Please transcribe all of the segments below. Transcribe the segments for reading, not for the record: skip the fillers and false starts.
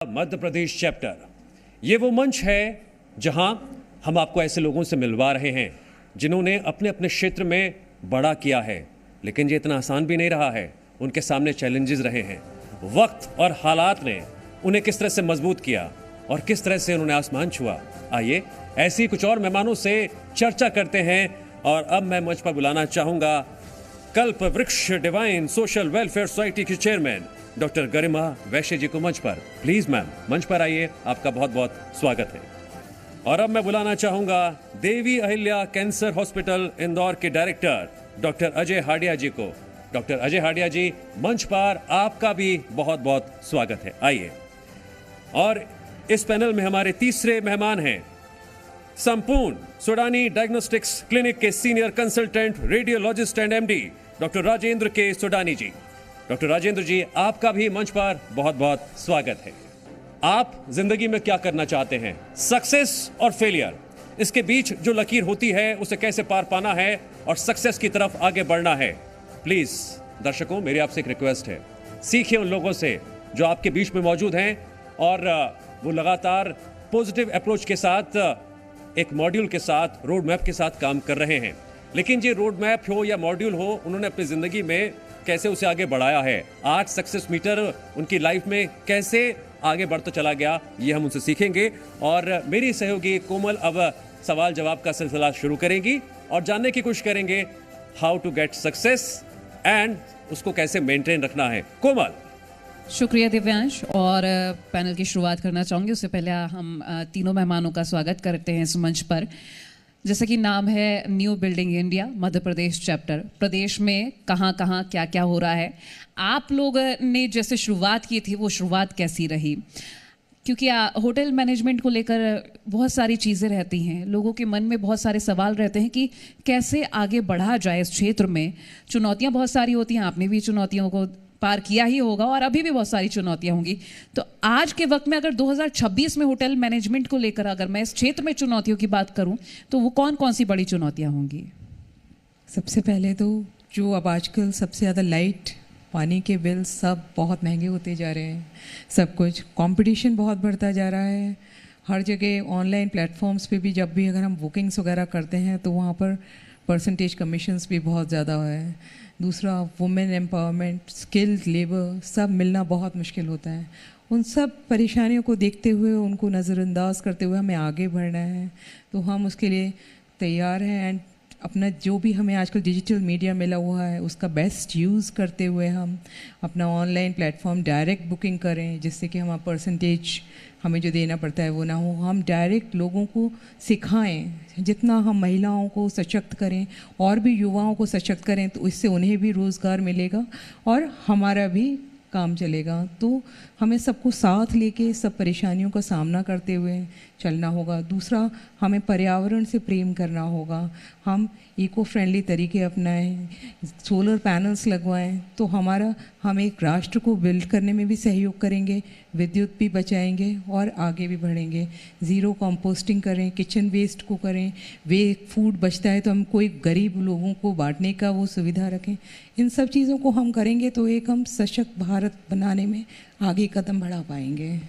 Madhya Pradesh chapter ये वो मंच है जहां हम आपको ऐसे लोगों से मिलवा रहे हैं जिन्होंने अपने अपने क्षेत्र में बड़ा किया है, लेकिन ये इतना आसान भी नहीं रहा है। उनके सामने चैलेंजेस रहे हैं। वक्त और हालात ने उन्हें किस तरह से मजबूत किया और किस तरह से उन्होंने आसमान छुआ। आइए ऐसी कुछ और मेहमानों से चर्चा करते हैं। और अब मैं मंच पर बुलाना चाहूंगा कल्प वृक्ष डिवाइन सोशल वेलफेयर सोसाइटी की चेयरमैन डॉक्टर गरिमा वैश्य जी को मंच पर। प्लीज मैम मंच पर आइए, आपका बहुत बहुत स्वागत है। और अब मैं बुलाना चाहूंगा देवी अहिल्या कैंसर हॉस्पिटल इंदौर के डायरेक्टर डॉक्टर अजय हाडिया जी को। डॉक्टर अजय हाडिया जी मंच पर, आपका भी बहुत बहुत स्वागत है। आइए। और इस पैनल में हमारे तीसरे मेहमान हैं संपूर्ण सुडानी डायग्नोस्टिक्स क्लिनिक के senior consultant radiologist and MD doctor Rajendra के सुडानी जी। डॉक्टर राजेंद्र जी, आपका भी मंच पर बहुत बहुत स्वागत है। आप जिंदगी में क्या करना चाहते हैं? सक्सेस और फेलियर, इसके बीच जो लकीर होती है उसे कैसे पार पाना है और सक्सेस की तरफ आगे बढ़ना है। प्लीज दर्शकों, मेरी आपसे एक रिक्वेस्ट है, सीखिए उन लोगों से जो आपके बीच में मौजूद हैं और वो लगातार पॉजिटिव अप्रोच के साथ, एक मॉड्यूल के साथ, रोड मैप के साथ काम कर रहे हैं। लेकिन ये रोड मैप हो या मॉड्यूल हो, उन्होंने अपनी जिंदगी में कैसे उसे आगे बढ़ाया है, आज सक्सेस मीटर उनकी लाइफ में कैसे आगे बढ़ता चला गया, ये हम उनसे सीखेंगे। और मेरी सहयोगी कोमल अब सवाल जवाब का सिलसिला शुरू करेंगी और जानने की कोशिश करेंगे how to get success and उसको कैसे मेंटेन रखना है। कोमल। शुक्रिया दिव्यांश। और पैनल की शुरुआत करना चाहूँगी, उससे पहले हम तीनों मेहमानों का स्वागत करते हैं इस मंच पर। जैसा कि नाम है new building India Madhya Pradesh chapter, प्रदेश में कहाँ कहाँ क्या क्या हो रहा है, आप लोग ने जैसे शुरुआत की थी वो शुरुआत कैसी रही? क्योंकि होटल मैनेजमेंट को लेकर बहुत सारी चीज़ें रहती हैं, लोगों के मन में बहुत सारे सवाल रहते हैं कि कैसे आगे बढ़ा जाए इस क्षेत्र में। चुनौतियाँ बहुत सारी होती हैं, आपने भी चुनौतियों को पार किया ही होगा और अभी भी बहुत सारी चुनौतियां होंगी। तो आज के वक्त में अगर 2026 में होटल मैनेजमेंट को लेकर अगर मैं इस क्षेत्र में चुनौतियों की बात करूं तो वो कौन कौन सी बड़ी चुनौतियां होंगी? सबसे पहले तो जो अब आजकल सबसे ज़्यादा लाइट, पानी के बिल सब बहुत महंगे होते जा रहे हैं। सब कुछ कंपटीशन बहुत बढ़ता जा रहा है। हर जगह ऑनलाइन प्लेटफॉर्म्स पे भी जब भी अगर हम बुकिंग्स वगैरह करते हैं तो वहाँ पर परसेंटेज कमीशंस भी बहुत ज़्यादा है। दूसरा, वुमेन एम्पावरमेंट, स्किल्ड लेबर सब मिलना बहुत मुश्किल होता है। उन सब परेशानियों को देखते हुए, उनको नज़रअंदाज करते हुए हमें आगे बढ़ना है, तो हम उसके लिए तैयार हैं। एंड अपना जो भी हमें आजकल डिजिटल मीडिया मिला हुआ है उसका बेस्ट यूज़ करते हुए हम अपना ऑनलाइन प्लेटफॉर्म डायरेक्ट बुकिंग करें, जिससे कि हमारा परसेंटेज हमें जो देना पड़ता है वो ना हो। हम डायरेक्ट लोगों को सिखाएं, जितना हम महिलाओं को सशक्त करें और भी युवाओं को सशक्त करें तो इससे उन्हें भी रोज़गार मिलेगा और हमारा भी काम चलेगा। तो हमें सबको साथ लेके सब परेशानियों का सामना करते हुए चलना होगा। दूसरा, हमें पर्यावरण से प्रेम करना होगा। हम इको फ्रेंडली तरीके अपनाएं, सोलर पैनल्स लगवाएं, तो हम एक राष्ट्र को बिल्ड करने में भी सहयोग करेंगे, विद्युत भी बचाएंगे और आगे भी बढ़ेंगे। ज़ीरो कंपोस्टिंग करें, किचन वेस्ट को करें, फूड बचता है तो हम कोई गरीब लोगों को बांटने का वो सुविधा रखें। इन सब चीज़ों को हम करेंगे तो एक हम सशक्त भारत बनाने में आगे कदम बढ़ा पाएंगे।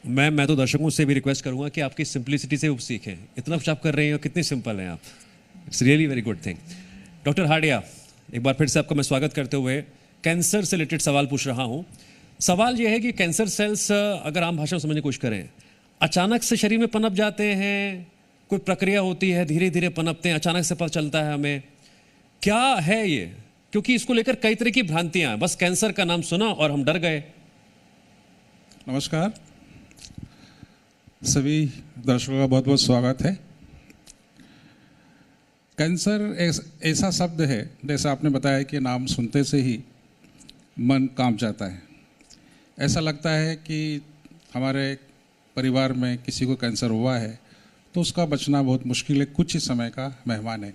मैम, मैं तो दर्शकों से भी रिक्वेस्ट करूंगा कि आपकी सिंप्लिसिटी से वो सीखें। इतना कुछ आप कर रहे हैं, कितनी सिंपल हैं आप। It's really very good thing. Doctor Hadiya, एक बार फिर से आपका मैं स्वागत करते हुए कैंसर से रिलेटेड सवाल पूछ रहा हूँ। सवाल ये है कि कैंसर सेल्स, अगर आम भाषा में समझने की कोशिश करें, अचानक से शरीर में पनप जाते हैं, कोई प्रक्रिया होती है, धीरे धीरे पनपते हैं, अचानक से पता चलता है हमें, क्या है ये? क्योंकि इसको लेकर कई तरह की भ्रांतियां हैं। बस कैंसर का नाम सुना और हम डर गए। नमस्कार, सभी दर्शकों का बहुत बहुत स्वागत है। कैंसर ऐसा शब्द है, जैसा आपने बताया कि नाम सुनते से ही मन कांप जाता है। ऐसा लगता है कि हमारे परिवार में किसी को कैंसर हुआ है तो उसका बचना बहुत मुश्किल है, कुछ ही समय का मेहमान है।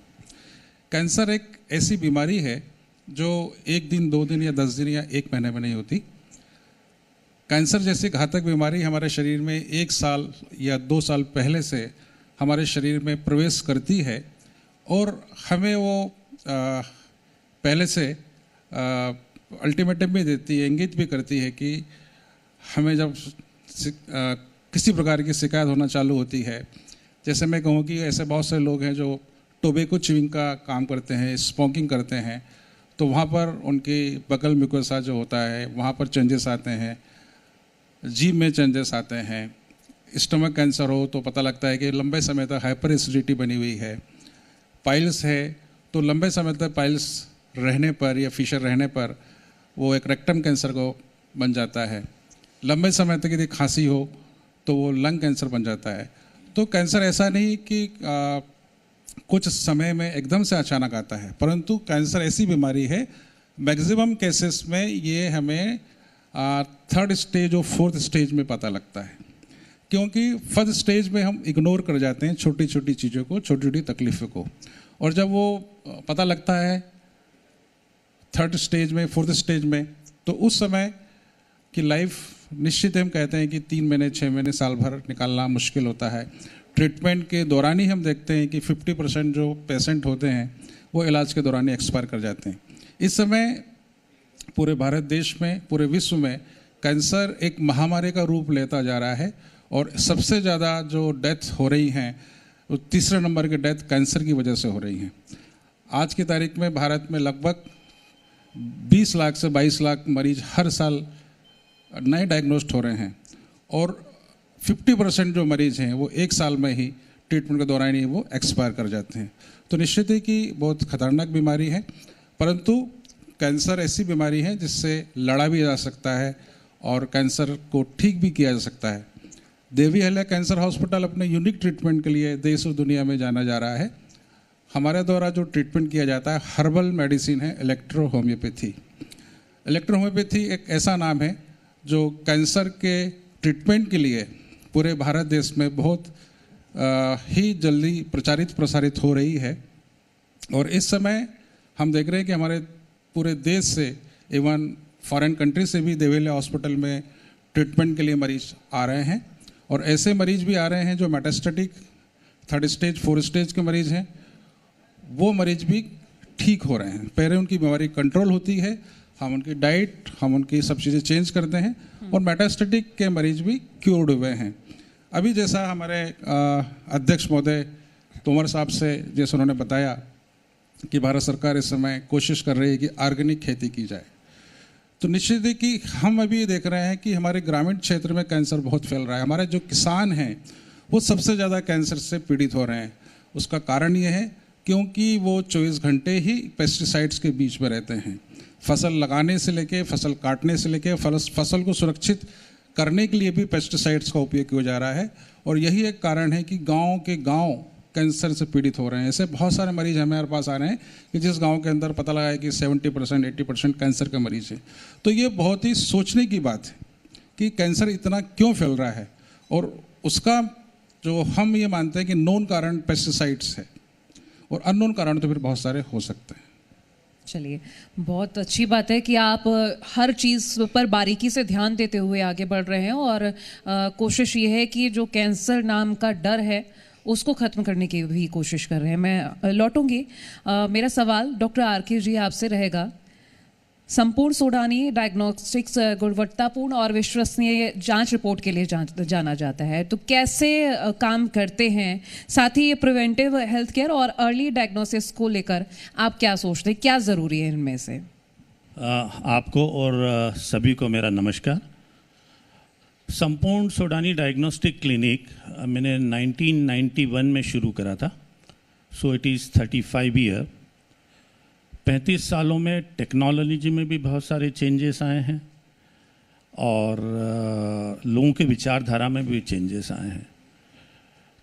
कैंसर एक ऐसी बीमारी है जो 1 दिन, 2 दिन या 10 दिन या 1 महीने में नहीं होती। कैंसर जैसी घातक बीमारी हमारे शरीर में 1 साल या 2 साल पहले से हमारे शरीर में प्रवेश करती है और हमें वो पहले से अल्टीमेटम भी देती है, इंगित भी करती है कि हमें जब किसी प्रकार की शिकायत होना चालू होती है। जैसे मैं कहूँ कि ऐसे बहुत से लोग हैं जो टोबैको च्यूइंग का काम करते हैं, स्मोकिंग करते हैं, तो वहाँ पर उनकी बकल म्यूकोसा जो होता है वहाँ पर चेंजेस आते हैं, जीभ में चेंजेस आते हैं। स्टमक कैंसर हो तो पता लगता है कि लंबे समय तक हाइपर एसिडिटी बनी हुई है। पाइल्स है तो लंबे समय तक पाइल्स रहने पर या फिशर रहने पर वो एक रेक्टम कैंसर को बन जाता है। लंबे समय तक यदि खांसी हो तो वो लंग कैंसर बन जाता है। तो कैंसर ऐसा नहीं कि कुछ समय में एकदम से अचानक आता है, परंतु कैंसर ऐसी बीमारी है, मैक्सिमम केसेस में ये हमें 3rd स्टेज और 4th स्टेज में पता लगता है, क्योंकि 1st स्टेज में हम इग्नोर कर जाते हैं छोटी छोटी चीज़ों को, छोटी छोटी तकलीफ़ों को, और जब वो पता लगता है 3rd स्टेज में, 4th स्टेज में, तो उस समय की लाइफ निश्चित हम कहते हैं कि 3 महीने, 6 महीने, साल भर निकालना मुश्किल होता है। ट्रीटमेंट के दौरान ही हम देखते हैं कि 50% जो पेशेंट होते हैं वो इलाज के दौरान ही एक्सपायर कर जाते हैं। इस समय पूरे भारत देश में, पूरे विश्व में कैंसर एक महामारी का रूप लेता जा रहा है, और सबसे ज़्यादा जो डेथ हो रही हैं वो 3रे नंबर की डेथ कैंसर की वजह से हो रही हैं। आज की तारीख में भारत में लगभग 20 लाख से 22 लाख मरीज हर साल नए डायग्नोस्ड हो रहे हैं, और 50% जो मरीज हैं वो 1 साल में ही ट्रीटमेंट के दौरान ही वो एक्सपायर कर जाते हैं। तो निश्चित ही कि बहुत खतरनाक बीमारी है, परंतु कैंसर ऐसी बीमारी है जिससे लड़ा भी जा सकता है और कैंसर को ठीक भी किया जा सकता है। देवी अहिल्या कैंसर हॉस्पिटल अपने यूनिक ट्रीटमेंट के लिए देश और दुनिया में जाना जा रहा है। हमारे द्वारा जो ट्रीटमेंट किया जाता है हर्बल मेडिसिन है, इलेक्ट्रो होम्योपैथी। इलेक्ट्रो होम्योपैथी एक ऐसा नाम है जो कैंसर के ट्रीटमेंट के लिए पूरे भारत देश में बहुत ही जल्दी प्रसारित हो रही है, और इस समय हम देख रहे हैं कि हमारे पूरे देश से, इवन फॉरेन कंट्री से भी देवी अहिल्या हॉस्पिटल में ट्रीटमेंट के लिए मरीज आ रहे हैं, और ऐसे मरीज भी आ रहे हैं जो metastatic 3rd stage 4th stage के मरीज हैं, वो मरीज भी ठीक हो रहे हैं। पहले उनकी बीमारी कंट्रोल होती है, हम उनकी डाइट, हम उनकी सब चीज़ें चेंज करते हैं, और मेटास्टेटिक के मरीज भी क्योर्ड हुए हैं। अभी जैसा हमारे अध्यक्ष महोदय तोमर साहब से जैसे उन्होंने बताया कि भारत सरकार इस समय कोशिश कर रही है कि ऑर्गेनिक खेती की जाए, तो निश्चित है कि हम अभी देख रहे हैं कि हमारे ग्रामीण क्षेत्र में कैंसर बहुत फैल रहा है। हमारे जो किसान हैं वो सबसे ज़्यादा कैंसर से पीड़ित हो रहे हैं। उसका कारण ये है क्योंकि वो 24 घंटे ही पेस्टिसाइड्स के बीच में रहते हैं। फसल लगाने से लेके, फसल काटने से लेके, फसल को सुरक्षित करने के लिए भी पेस्टिसाइड्स का उपयोग किया जा रहा है, और यही एक कारण है कि गाँव के गाँव कैंसर से पीड़ित हो रहे हैं। ऐसे बहुत सारे मरीज हमारे पास आ रहे हैं कि जिस गांव के अंदर पता लगा है कि 70% 80% कैंसर के मरीज हैं। तो ये बहुत ही सोचने की बात है कि कैंसर इतना क्यों फैल रहा है, और उसका जो हम ये मानते हैं कि नोन कारण पेस्टिसाइड्स है, और अननोन कारण तो फिर बहुत सारे हो सकते हैं। चलिए, बहुत अच्छी बात है कि आप हर चीज़ पर बारीकी से ध्यान देते हुए आगे बढ़ रहे हैं, और कोशिश ये है कि जो कैंसर नाम का डर है उसको ख़त्म करने की भी कोशिश कर रहे हैं। मैं लौटूंगी। मेरा सवाल डॉक्टर आर.के. जी आपसे रहेगा। संपूर्ण सोडानी डायग्नोस्टिक्स गुणवत्तापूर्ण और विश्वसनीय जांच रिपोर्ट के लिए जाना जाता है, तो कैसे काम करते हैं? साथ ही ये प्रिवेंटिव हेल्थ केयर और अर्ली डायग्नोसिस को लेकर आप क्या सोचते हैं, क्या ज़रूरी है इनमें से? आपको और सभी को मेरा नमस्कार। संपूर्ण सोडानी डायग्नोस्टिक क्लिनिक मैंने 1991 में शुरू करा था, सो इट इज़ 35 ईयर। 35 सालों में टेक्नोलॉजी में भी बहुत सारे चेंजेस आए हैं, और लोगों के विचारधारा में भी चेंजेस आए हैं।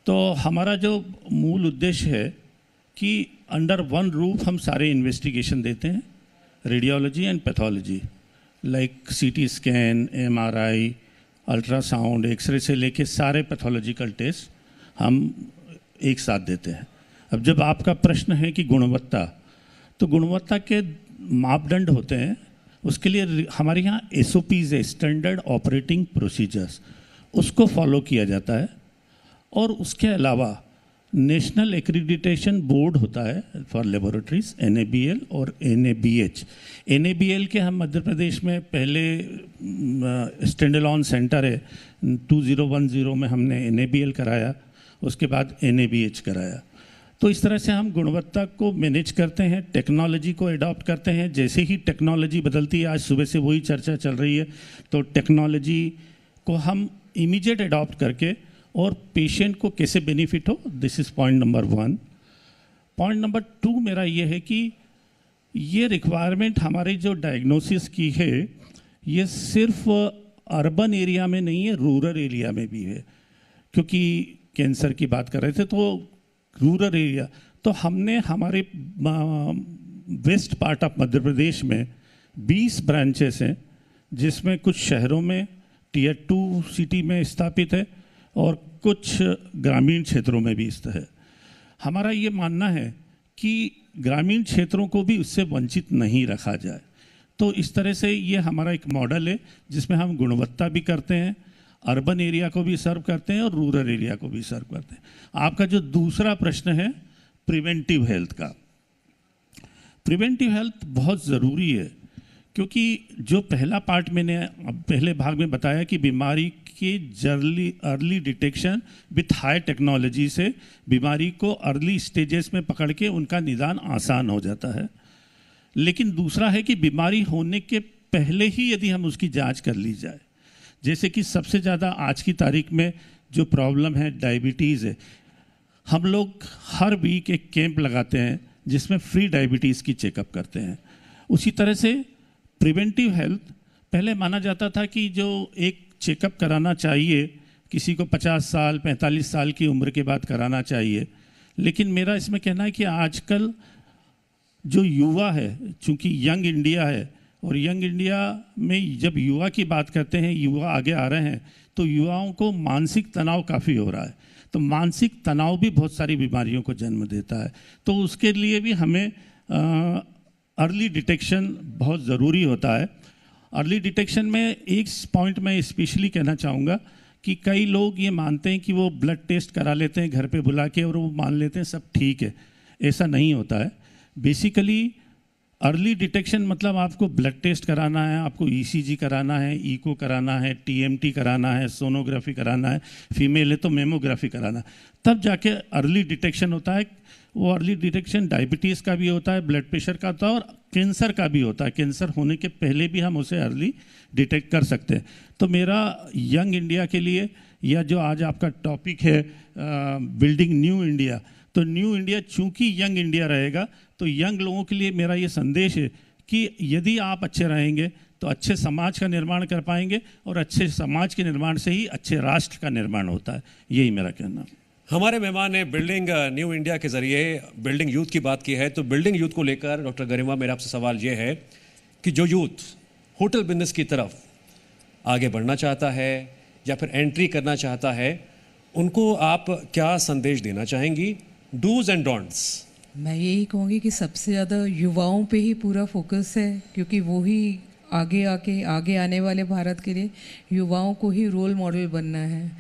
तो हमारा जो मूल उद्देश्य है कि अंडर वन रूफ हम सारे इन्वेस्टिगेशन देते हैं, radiology and pathology, like CT scan, MRI, ultrasound, X-ray से लेके सारे पैथोलॉजिकल टेस्ट हम एक साथ देते हैं। अब जब आपका प्रश्न है कि गुणवत्ता, तो गुणवत्ता के मापदंड होते हैं, उसके लिए हमारे यहाँ SOPs है, स्टैंडर्ड ऑपरेटिंग प्रोसीजर्स, उसको फॉलो किया जाता है। और उसके अलावा नेशनल एक्रीडिटेशन बोर्ड होता है फॉर लेबोरेटरीज, NABL और NABH। NABL के हम मध्य प्रदेश में पहले स्टैंड अलोन सेंटर है 2010 में हमने NABL कराया, उसके बाद NABH कराया। तो इस तरह से हम गुणवत्ता को मैनेज करते हैं, टेक्नोलॉजी को अडॉप्ट करते हैं। जैसे ही टेक्नोलॉजी बदलती है, आज सुबह से वही चर्चा चल रही है, तो टेक्नोलॉजी को हम इमीडिएट अडॉप्ट करके और पेशेंट को कैसे बेनिफिट हो, this is point number 1। Point number 2 मेरा ये है कि ये रिक्वायरमेंट हमारी जो डायग्नोसिस की है, ये सिर्फ अर्बन एरिया में नहीं है, रूरल एरिया में भी है। क्योंकि कैंसर की बात कर रहे थे तो रूरल एरिया, तो हमने हमारे west part of Madhya Pradesh में 20 ब्रांचेस हैं, जिसमें कुछ शहरों में Tier 2 सिटी में स्थापित है और कुछ ग्रामीण क्षेत्रों में भी स्थित है। हमारा ये मानना है कि ग्रामीण क्षेत्रों को भी उससे वंचित नहीं रखा जाए। तो इस तरह से ये हमारा एक मॉडल है जिसमें हम गुणवत्ता भी करते हैं, अर्बन एरिया को भी सर्व करते हैं और रूरल एरिया को भी सर्व करते हैं। आपका जो दूसरा प्रश्न है प्रिवेंटिव हेल्थ का, प्रिवेंटिव हेल्थ बहुत ज़रूरी है, क्योंकि जो पहला पार्ट मैंने पहले भाग में बताया कि बीमारी की early detection with high technology से बीमारी को अर्ली स्टेजेस में पकड़ के उनका निदान आसान हो जाता है। लेकिन दूसरा है कि बीमारी होने के पहले ही यदि हम उसकी जांच कर ली जाए, जैसे कि सबसे ज़्यादा आज की तारीख में जो प्रॉब्लम है डायबिटीज़ है। हम लोग हर वीक एक कैंप लगाते हैं जिसमें फ्री डायबिटीज़ की चेकअप करते हैं। उसी तरह से प्रिवेंटिव हेल्थ पहले माना जाता था कि जो एक चेकअप कराना चाहिए किसी को 50 साल 45 साल की उम्र के बाद कराना चाहिए। लेकिन मेरा इसमें कहना है कि आजकल जो युवा है, चूँकि यंग इंडिया है, और यंग इंडिया में जब युवा की बात करते हैं, युवा आगे आ रहे हैं, तो युवाओं को मानसिक तनाव काफ़ी हो रहा है। तो मानसिक तनाव भी बहुत सारी बीमारियों को जन्म देता है। तो उसके लिए भी हमें अर्ली डिटेक्शन बहुत ज़रूरी होता है। अर्ली डिटेक्शन में एक पॉइंट मैं स्पेशली कहना चाहूँगा कि कई लोग ये मानते हैं कि वो ब्लड टेस्ट करा लेते हैं घर पे बुला के और वो मान लेते हैं सब ठीक है। ऐसा नहीं होता है। बेसिकली अर्ली डिटेक्शन मतलब आपको ब्लड टेस्ट कराना है, आपको ECG कराना है, ईको कराना है, TMT कराना है, सोनोग्राफी कराना है, फीमेल है तो मेमोग्राफी कराना है, तब जाके अर्ली डिटेक्शन होता है। वो अर्ली डिटेक्शन डायबिटीज़ का भी होता है, ब्लड प्रेशर का होता है और कैंसर का भी होता है। कैंसर होने के पहले भी हम उसे अर्ली डिटेक्ट कर सकते हैं। तो मेरा यंग इंडिया के लिए, या जो आज आपका टॉपिक है बिल्डिंग न्यू इंडिया, तो न्यू इंडिया चूँकि यंग इंडिया रहेगा, तो यंग लोगों के लिए मेरा ये संदेश है कि यदि आप अच्छे रहेंगे तो अच्छे समाज का निर्माण कर पाएंगे, और अच्छे समाज के निर्माण से ही अच्छे राष्ट्र का निर्माण होता है। यही मेरा कहना है। हमारे मेहमान ने बिल्डिंग न्यू इंडिया के ज़रिए बिल्डिंग यूथ की बात की है। तो बिल्डिंग यूथ को लेकर डॉक्टर गरिमा, मेरा आपसे सवाल ये है कि जो यूथ होटल बिजनेस की तरफ आगे बढ़ना चाहता है या फिर एंट्री करना चाहता है, उनको आप क्या संदेश देना चाहेंगी, डूज एंड डोंट्स? मैं यही कहूँगी कि सबसे ज़्यादा युवाओं पे ही पूरा फोकस है, क्योंकि वो ही आगे आने वाले भारत के लिए युवाओं को ही रोल मॉडल बनना है।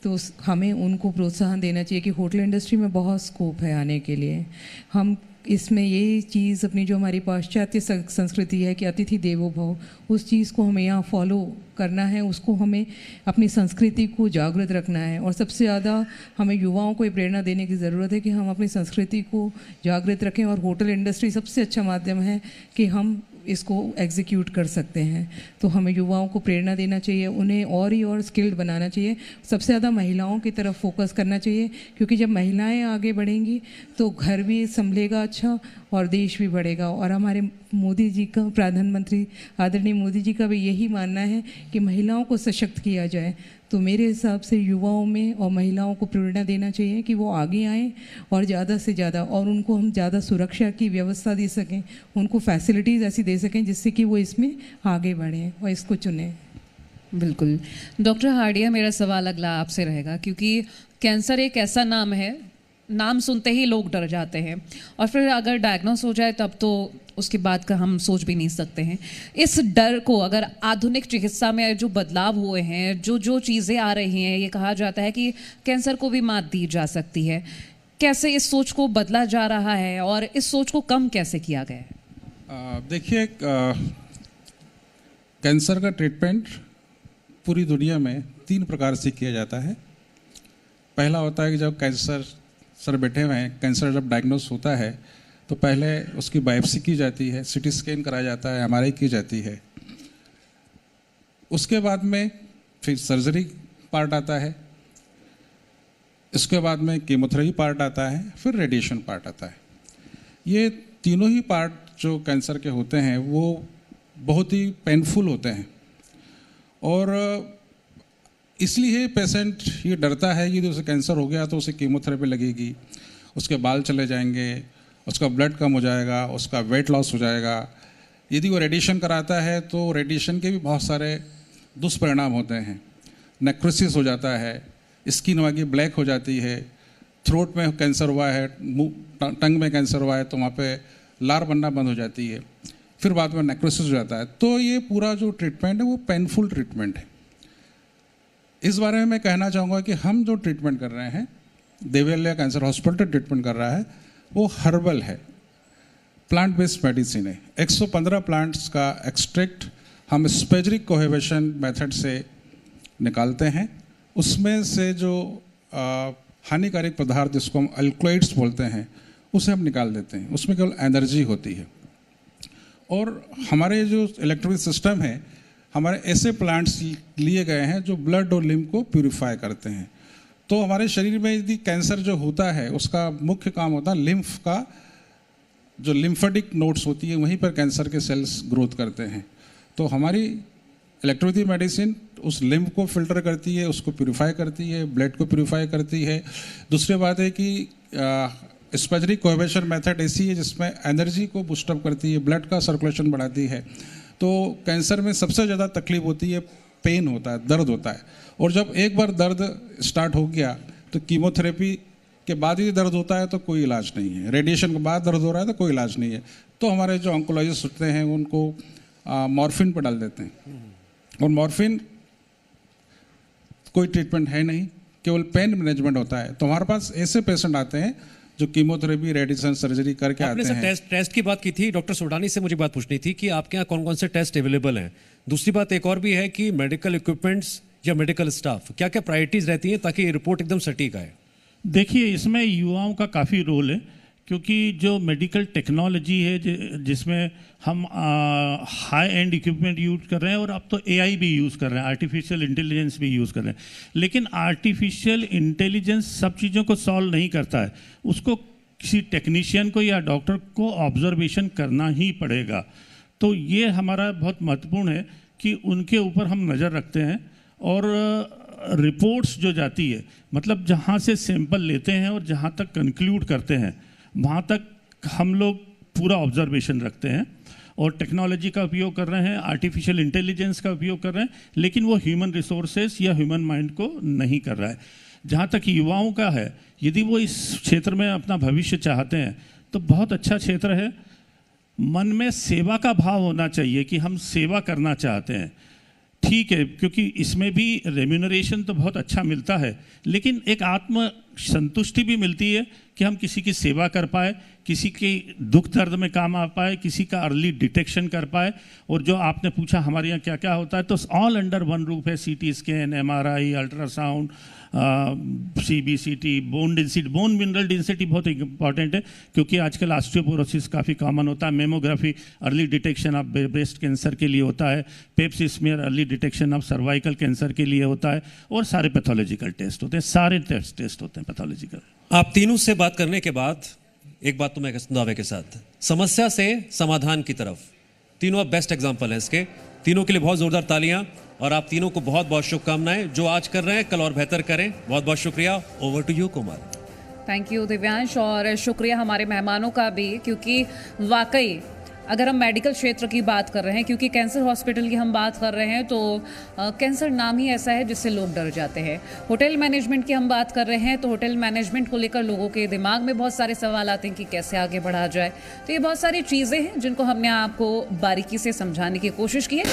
तो हमें उनको प्रोत्साहन देना चाहिए कि होटल इंडस्ट्री में बहुत स्कोप है आने के लिए। हम इसमें ये चीज़ अपनी जो हमारी पाश्चात्य संस्कृति है कि अतिथि देवो भव, उस चीज़ को हमें यहाँ फॉलो करना है, उसको हमें अपनी संस्कृति को जागृत रखना है। और सबसे ज़्यादा हमें युवाओं को ये प्रेरणा देने की ज़रूरत है कि हम अपनी संस्कृति को जागृत रखें, और होटल इंडस्ट्री सबसे अच्छा माध्यम है कि हम इसको एग्जीक्यूट कर सकते हैं। तो हमें युवाओं को प्रेरणा देना चाहिए, उन्हें और स्किल्ड बनाना चाहिए। सबसे ज़्यादा महिलाओं की तरफ फोकस करना चाहिए, क्योंकि जब महिलाएं आगे बढ़ेंगी तो घर भी संभलेगा अच्छा और देश भी बढ़ेगा। और हमारे मोदी जी का, प्रधानमंत्री आदरणीय मोदी जी का भी यही मानना है कि महिलाओं को सशक्त किया जाए। तो मेरे हिसाब से युवाओं में और महिलाओं को प्रेरणा देना चाहिए कि वो आगे आएँ और ज़्यादा से ज़्यादा, और उनको हम ज़्यादा सुरक्षा की व्यवस्था दे सकें, उनको फैसिलिटीज़ ऐसी दे सकें जिससे कि वो इसमें आगे बढ़ें और इसको चुनें। बिल्कुल। डॉक्टर हार्डिया, मेरा सवाल अगला आपसे रहेगा, क्योंकि कैंसर एक ऐसा नाम है, नाम सुनते ही लोग डर जाते हैं, और फिर अगर डायग्नोस हो जाए तब तो उसके बाद का हम सोच भी नहीं सकते हैं। इस डर को अगर आधुनिक चिकित्सा में जो बदलाव हुए हैं, जो चीज़ें आ रही हैं, ये कहा जाता है कि कैंसर को भी मात दी जा सकती है, कैसे इस सोच को बदला जा रहा है और इस सोच को कम कैसे किया गया है? देखिए, कैंसर का ट्रीटमेंट पूरी दुनिया में 3 प्रकार से किया जाता है। पहला होता है कि जब कैंसर सर बैठे हुए हैं, कैंसर जब डायग्नोस होता है तो पहले उसकी बायोप्सी की जाती है, सीटी स्कैन कराया जाता है, एमआरआई की जाती है। उसके बाद में फिर सर्जरी पार्ट आता है, इसके बाद में कीमोथेरेपी पार्ट आता है, फिर रेडिएशन पार्ट आता है। ये तीनों ही पार्ट जो कैंसर के होते हैं वो बहुत ही पेनफुल होते हैं और इसलिए पेशेंट ये डरता है कि उसे कैंसर हो गया तो उसे कीमोथेरेपी लगेगी, उसके बाल चले जाएंगे, उसका ब्लड कम हो जाएगा, उसका वेट लॉस हो जाएगा। यदि वो रेडिएशन कराता है तो रेडिएशन के भी बहुत सारे दुष्परिणाम होते हैं। नेक्रोसिस हो जाता है, स्किन वहाँ ब्लैक हो जाती है, थ्रोट में कैंसर हुआ है, टंग में कैंसर हुआ है तो वहाँ पे लार बनना बंद हो जाती है, फिर बाद में नेक्रोसिस हो जाता है। तो ये पूरा जो ट्रीटमेंट है वो पेनफुल ट्रीटमेंट है। इस बारे में मैं कहना चाहूँगा कि हम जो ट्रीटमेंट कर रहे हैं, देवल्या कैंसर हॉस्पिटल ट्रीटमेंट कर रहा है, वो हर्बल है, प्लांट बेस्ड मेडिसिन है। 115 प्लांट्स का एक्सट्रैक्ट हम स्पेजरिक कोहेवेशन मेथड से निकालते हैं। उसमें से जो हानिकारक पदार्थ जिसको हम अल्कलॉइड्स बोलते हैं उसे हम निकाल देते हैं। उसमें केवल एनर्जी होती है। और हमारे जो इलेक्ट्रिक सिस्टम है, हमारे ऐसे प्लांट्स लिए गए हैं जो ब्लड और लिम्फ को प्यूरिफाई करते हैं। तो हमारे शरीर में यदि कैंसर जो होता है उसका मुख्य काम होता है लिम्फ का, जो लिम्फेटिक नोड्स होती है वहीं पर कैंसर के सेल्स ग्रोथ करते हैं। तो हमारी इलेक्ट्रोपैथी मेडिसिन उस लिम्फ को फिल्टर करती है, उसको प्यूरिफाई करती है, ब्लड को प्यूरिफाई करती है। दूसरी बात है कि स्पेजरिक कोहेवेशन मेथड ऐसी है जिसमें एनर्जी को बूस्टअप करती है, ब्लड का सर्कुलेशन बढ़ाती है। तो कैंसर में सबसे ज़्यादा तकलीफ होती है, पेन होता है, दर्द होता है। और जब एक बार दर्द स्टार्ट हो गया तो कीमोथेरेपी के बाद ही दर्द होता है तो कोई इलाज नहीं है, रेडिएशन के बाद दर्द हो रहा है तो कोई इलाज नहीं है। तो हमारे जो ऑन्कोलॉजिस्ट होते हैं उनको मॉर्फिन पर डाल देते हैं। और मॉर्फिन कोई ट्रीटमेंट है नहीं, केवल पेन मैनेजमेंट होता है। तो हमारे पास ऐसे पेशेंट आते हैं जो कीमोथेरेपी, रेडिएशन, सर्जरी करके आते हैं। आपने टेस्ट की बात की थी, डॉक्टर सोडानी से मुझे बात पूछनी थी कि आपके यहाँ कौन कौन से टेस्ट अवेलेबल हैं। दूसरी बात एक और भी है कि मेडिकल इक्विपमेंट्स या मेडिकल स्टाफ, क्या क्या प्रायोरिटीज रहती हैं ताकि ये रिपोर्ट एकदम सटीक आए? देखिए, इसमें युवाओं का काफ़ी रोल है, क्योंकि जो मेडिकल टेक्नोलॉजी है जिसमें हम हाई एंड इक्विपमेंट यूज़ कर रहे हैं और अब तो एआई भी यूज़ कर रहे हैं, आर्टिफिशियल इंटेलिजेंस भी यूज़ कर रहे हैं। लेकिन आर्टिफिशियल इंटेलिजेंस सब चीज़ों को सॉल्व नहीं करता है, उसको किसी टेक्नीशियन को या डॉक्टर को ऑब्जर्वेशन करना ही पड़ेगा। तो ये हमारा बहुत महत्वपूर्ण है कि उनके ऊपर हम नज़र रखते हैं। और रिपोर्ट्स जो जाती है, मतलब जहाँ से सैंपल लेते हैं और जहाँ तक कंक्लूड करते हैं वहाँ तक हम लोग पूरा ऑब्जर्वेशन रखते हैं और टेक्नोलॉजी का उपयोग कर रहे हैं, आर्टिफिशियल इंटेलिजेंस का उपयोग कर रहे हैं, लेकिन वो ह्यूमन रिसोर्सेज या ह्यूमन माइंड को नहीं कर रहा है। जहाँ तक युवाओं का है, यदि वो इस क्षेत्र में अपना भविष्य चाहते हैं तो बहुत अच्छा क्षेत्र है। मन में सेवा का भाव होना चाहिए कि हम सेवा करना चाहते हैं, ठीक है, क्योंकि इसमें भी रेम्यूनरेशन तो बहुत अच्छा मिलता है, लेकिन एक आत्म संतुष्टि भी मिलती है कि हम किसी की सेवा कर पाए, किसी के दुख दर्द में काम आ पाए, किसी का अर्ली डिटेक्शन कर पाए। और जो आपने पूछा हमारे यहाँ क्या क्या होता है, तो ऑल अंडर वन रूप है। CT scan, MRI, ultrasound, CBCT, bone density, bone mineral density बहुत इंपॉर्टेंट है, क्योंकि आजकल ऑस्टियोपोरोसिस काफ़ी कॉमन होता है। Mammography early detection of breast cancer के लिए होता है। Pepsi smear early detection of cervical cancer के लिए होता है। और सारे पैथोलॉजिकल टेस्ट होते हैं, सारे टेस्ट होते हैं पैथोलॉजिकल। आप तीनों से बात करने के बाद एक बात तो मैं दावे के साथ, समस्या से समाधान की तरफ, तीनों आप बेस्ट एग्जाम्पल हैं इसके। तीनों के लिए बहुत जोरदार तालियां और आप तीनों को बहुत बहुत शुभकामनाएं। जो आज कर रहे हैं कल और बेहतर करें। बहुत बहुत शुक्रिया। Over to you Komal. Thank you Divyansh, और शुक्रिया हमारे मेहमानों का भी, क्योंकि वाकई अगर हम मेडिकल क्षेत्र की बात कर रहे हैं, क्योंकि कैंसर हॉस्पिटल की हम बात कर रहे हैं, तो कैंसर नाम ही ऐसा है जिससे लोग डर जाते हैं। होटल मैनेजमेंट की हम बात कर रहे हैं तो होटल मैनेजमेंट को लेकर लोगों के दिमाग में बहुत सारे सवाल आते हैं कि कैसे आगे बढ़ा जाए। तो ये बहुत सारी चीज़ें हैं जिनको हमने आपको बारीकी से समझाने की कोशिश की है।